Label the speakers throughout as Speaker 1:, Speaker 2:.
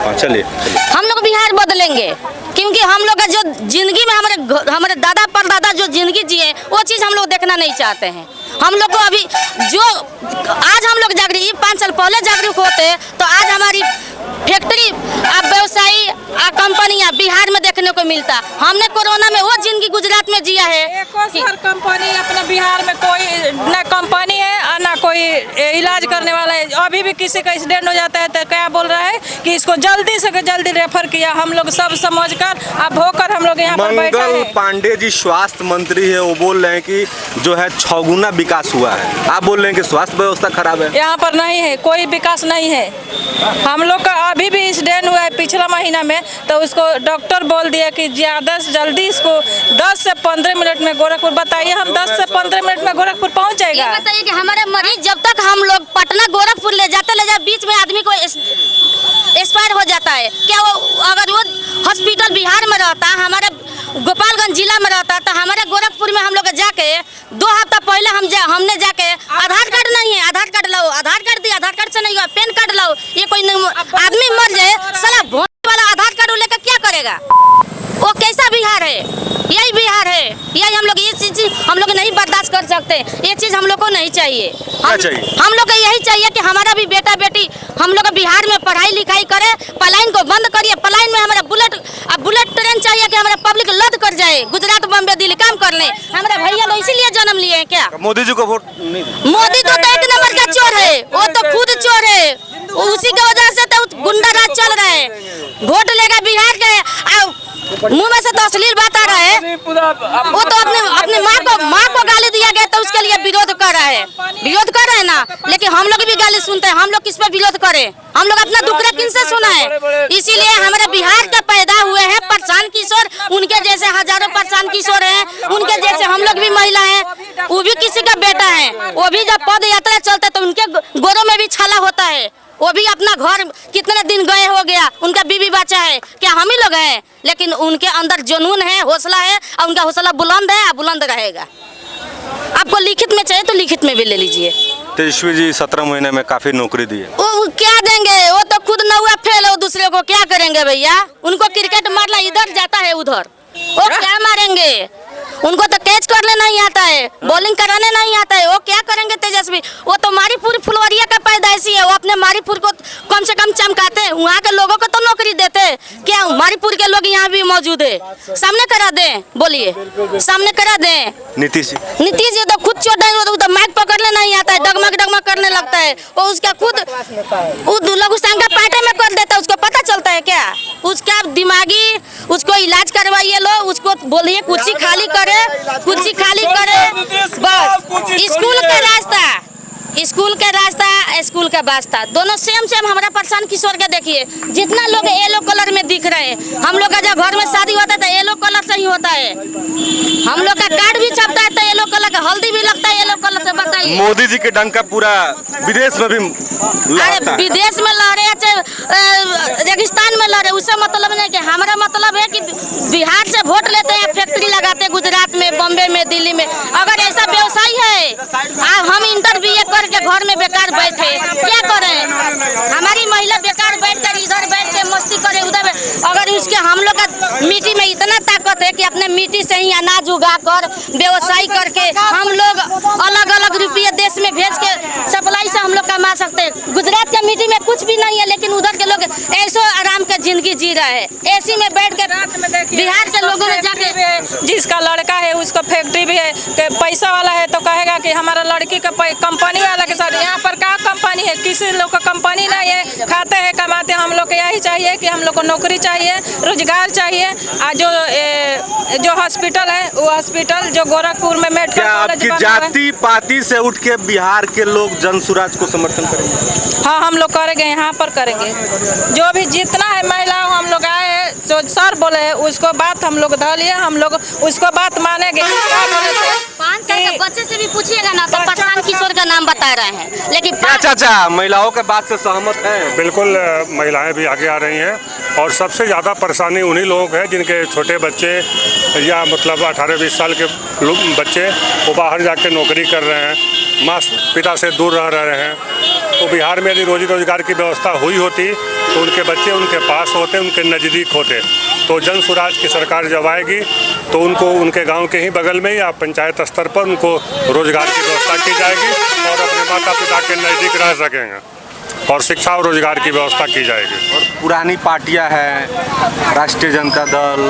Speaker 1: चलिए
Speaker 2: हम लोग बिहार बदलेंगे, क्योंकि हम लोग का जो जिंदगी में हमारे दादा परदादा जो जिंदगी जिए वो चीज़ हम लोग देखना नहीं चाहते हैं। हम लोग को अभी जो आज हम लोग जागरूक 5 साल पहले जागरूक होते तो आज हमारी फैक्ट्री व्यवसायी कंपनियां बिहार में देखने को मिलता। हमने कोरोना में वो जिंदगी गुजरात में जिया है।
Speaker 3: कंपनी अपने बिहार में कोई ना कंपनी है और ना कोई इलाज करने वाला है। अभी भी किसी का एक्सीडेंट हो जाता है तो क्या बोल रहा है कि इसको जल्दी से जल्दी रेफर किया। हम लोग सब समझकर अब होकर हम लोग यहाँ पर बैठे हैं।
Speaker 1: मंगल पांडे जी स्वास्थ्य मंत्री है, वो बोल रहे हैं कि जो है 6 गुना विकास हुआ है। आप बोल रहे हैं कि स्वास्थ्य व्यवस्था खराब है।
Speaker 3: यहाँ पर नहीं है, कोई विकास नहीं है। हम लोग का अभी भी एक्सीडेंट हुआ है पिछला महीना में, तो उसको डॉक्टर बोल दिया कि ज़्यादा से जल्दी इसको 10 से 15 मिनट में गोरखपुर। बताइए हम 10 से 15 मिनट में गोरखपुर पहुँच जाएगा।
Speaker 2: ये बताइए कि हमारे मरीज जब तक हम लोग पटना गोरखपुर ले जाते बीच में आदमी को एक्सपायर हो जाता है। क्या वो अगर वो हॉस्पिटल बिहार में रहता, हमारे गोपालगंज जिला में रहता, तो हमारे गोरखपुर में हम लोग जाके 2 हफ्ता पहले हमने जाके आधार कार्ड नहीं है, आधार कार्ड लाओ, आधार कार्ड दिया, आधार कार्ड से नहीं हुआ, पैन कार्ड लाओ। ये कोई आदमी मर जाए साला भोंसले वाला आधार कार्ड लेकर क्या करेगा? वो कैसा बिहार है? यही बिहार है। यही हम लोग ये चीज हम लोग नहीं बर्दाश्त कर सकते। ये चीज हम लोग को नहीं चाहिए। हम लोग को यही चाहिए कि हमारा भी बेटा बेटी हम लोग बिहार में पढ़ाई लिखाई करे। पलायन को बंद करिए। पलायन में हमारा बुलेट ट्रेन चाहिए कि हमारा पब्लिक लद कर जाए, गुजरात बम्बे दिल्ली काम कर ले। हमारे भैया लोग इसीलिए जन्म लिए हैं क्या?
Speaker 1: मोदी जी को वोट नहीं।
Speaker 2: मोदी तो 1 नंबर का चोर है, वो तो खुद चोर है। उसी की वजह से तो गुंडा राज चल रहा है। वोट लेगा बिहार के, मुंह में से तो अश्लील बात आ रहा है। वो तो अपने माँ को गाली दिया गया तो उसके लिए विरोध कर रहा है। विरोध कर रहे हैं ना, लेकिन हम लोग भी गाली सुनते हैं। हम लोग किस पे विरोध करें? हम लोग अपना दुख किन से सुना है? इसीलिए हमारे बिहार के पैदा हुए हैं परेशान किशोर, उनके जैसे हजारों परेशान किशोर हैं, उनके जैसे हम लोग भी महिला हैं। वो भी किसी का बेटा है, वो भी जब पद यात्रा चलते तो उनके गोरों में भी छाला होता है। वो भी अपना घर कितने दिन गए हो गया, उनका बीवी बच्चा है। क्या हम ही लोग हैं? लेकिन उनके अंदर जुनून है, हौसला है, और उनका हौसला बुलंद है, बुलंद रहेगा। आपको लिखित में चाहिए तो लिखित में भी ले लीजिए।
Speaker 1: तेजस्वी जी 17 महीने में काफी नौकरी दी है।
Speaker 2: वो क्या देंगे? वो तो खुद नौवा फेल है, दूसरे को क्या करेंगे भैया? उनको क्रिकेट मारना इधर जाता है उधर, वो क्या मारेंगे? उनको तो कैच करने नहीं आता है, बॉलिंग कराने नहीं आता है। वो क्या करेंगे तेजस्वी? वो तो मारीपुर फुलवरिया का पैदाइशी है। वो अपने मारीपुर को कम से कम चमकाते हैं, वहाँ के लोगों को तो नौकरी देते। क्या मारीपुर के लोग यहाँ भी मौजूद है? सामने करा दें, बोलिए, सामने करा दें। नीतीश जी तो खुद छोटा है, तो माइक पकड़ने नहीं आता है, डगमग डगमग करने लगता है। वो उसका खुद लघु संख्या पार्टी में कर देता है, उसको पता चलता है क्या? उसका दिमागी, उसको इलाज करवाइए लो, उसको बोलिए कुर्सी खाली करे, कुर्सी खाली करे बस। स्कूल का रास्ता दोनों सेम हमारा परेशान किशोर के देखिए। जितना लोग येलो कलर में दिख रहे हैं, हम लोग का जब घर में शादी होता है तो येलो कलर से ही होता है। हम लोग का कार्ड भी छपता है तो येलो कलर का, हल्दी भी लगता है येलो कलर से। बताइए,
Speaker 1: मोदी जी के डंका पूरा विदेश में भी
Speaker 2: अरे विदेश में लड़े चाहे रेगिस्तान में लड़े, उससे मतलब नहीं। कि हमारा मतलब है कि बिहार से वोट लेते हैं, फैक्ट्री लगाते हैं गुजरात में, बॉम्बे में, दिल्ली में। अगर ऐसा व्यवसाय है, हम इंटर BA करके घर में बेकार बैठे क्या करें? हमारी महिला बेकार बैठकर इधर बैठ के मस्ती करे, उधर। अगर उसके हम लोग का मिट्टी में इतना ताकत है कि अपने मिट्टी से ही अनाज उगाकर व्यवसाय करके हम लोग अलग अलग रुपये देश में भेज के सप्लाई से हम लोग कमा सकते हैं। गुजरात के मिट्टी में कुछ भी नहीं है, लेकिन उधर के लोग ऐसो आराम के जिंदगी जी रहे हैं। एसी में बैठ के रात में बिहार के लोगों ने जाके,
Speaker 3: जिसका लड़का है उसको फैक्ट्री भी है, पैसा वाला है तो कहेगा कि हमारा लड़की का कंपनी वाला के साथ। यहाँ पर क्या कंपनी है? किसी लोग का कंपनी नहीं है, खाते हैं कमाते हैं। हम लोग को यही चाहिए कि हम लोग को नौकरी चाहिए, रोजगार चाहिए। जो हॉस्पिटल है वो हॉस्पिटल जो गोरखपुर में मेडिकल कॉलेज
Speaker 1: आपकी जाति पाति से उठ के बिहार के लोग जन स्वराज को समर्थन करेंगे?
Speaker 3: हाँ, हम लोग करेंगे, यहाँ पर करेंगे। जो भी जितना है महिला हम लोग आए हैं, जो सर बोले है उसको बात हम लोग धा लिए, हम लोग उसको बात मानेंगे।
Speaker 2: 5 साल के बच्चे से भी पूछिएगा ना तो परेशान किशोर का नाम बता रहे हैं। लेकिन
Speaker 1: क्या चाचा महिलाओं के बात से सहमत है?
Speaker 4: बिल्कुल, महिलाएं भी आगे आ रही हैं और सबसे ज़्यादा परेशानी उन्हीं लोगों को है जिनके छोटे बच्चे या मतलब 18-20 साल के बच्चे वो बाहर जाके नौकरी कर रहे हैं, माँ पिता से दूर रह रहे हैं। तो बिहार में यदि रोजी रोजगार की व्यवस्था हुई होती तो उनके बच्चे उनके पास होते, उनके नज़दीक होते। तो जन स्वराज की सरकार जब आएगी तो उनको उनके गांव के ही बगल में या पंचायत स्तर पर उनको रोजगार की व्यवस्था की जाएगी और अपने माता पिता के नज़दीक रह सकेंगे और शिक्षा और रोजगार की व्यवस्था की जाएगी।
Speaker 1: और पुरानी पार्टियां हैं, राष्ट्रीय जनता दल,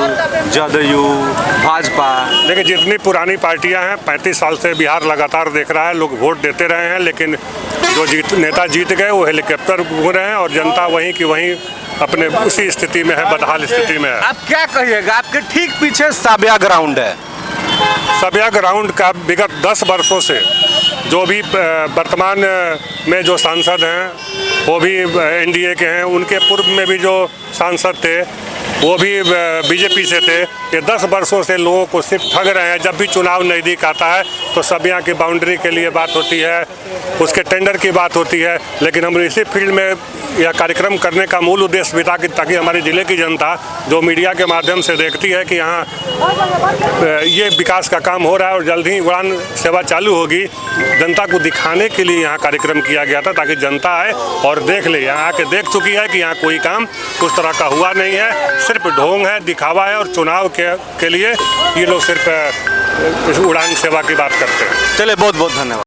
Speaker 1: जदयू, भाजपा।
Speaker 4: देखिए, जितनी पुरानी पार्टियां हैं, 35 साल से बिहार लगातार देख रहा है, लोग वोट देते रहे हैं, लेकिन जो नेता जीत गए वो हेलीकॉप्टर घूम रहे हैं और जनता वहीं की वहीं अपने उसी स्थिति में है, बदहाल स्थिति में है।
Speaker 1: आप क्या कहिएगा? आपके ठीक पीछे साबिया ग्राउंड है।
Speaker 4: साबिया ग्राउंड का विगत 10 वर्षों से जो भी वर्तमान में जो सांसद हैं वो भी एनडीए के हैं, उनके पूर्व में भी जो सांसद थे वो भी बीजेपी से थे। ये 10 वर्षों से लोगों को सिर्फ ठग रहे हैं। जब भी चुनाव नज़दीक आता है तो सबिया की बाउंड्री के लिए बात होती है, उसके टेंडर की बात होती है, लेकिन हम इसी फील्ड में यह कार्यक्रम करने का मूल उद्देश्य भी था कि ताकि हमारे ज़िले की जनता जो मीडिया के माध्यम से देखती है कि यहाँ ये विकास का काम हो रहा है और जल्द ही उड़ान सेवा चालू होगी, जनता को दिखाने के लिए यहाँ कार्यक्रम किया गया था ताकि जनता आए और देख ले। यहाँ आके देख चुकी है कि यहाँ कोई काम उस तरह का हुआ नहीं है, सिर्फ ढोंग है, दिखावा है और चुनाव के लिए ये लोग सिर्फ उड़ान सेवा की बात करते हैं।
Speaker 1: चलिए, बहुत बहुत धन्यवाद।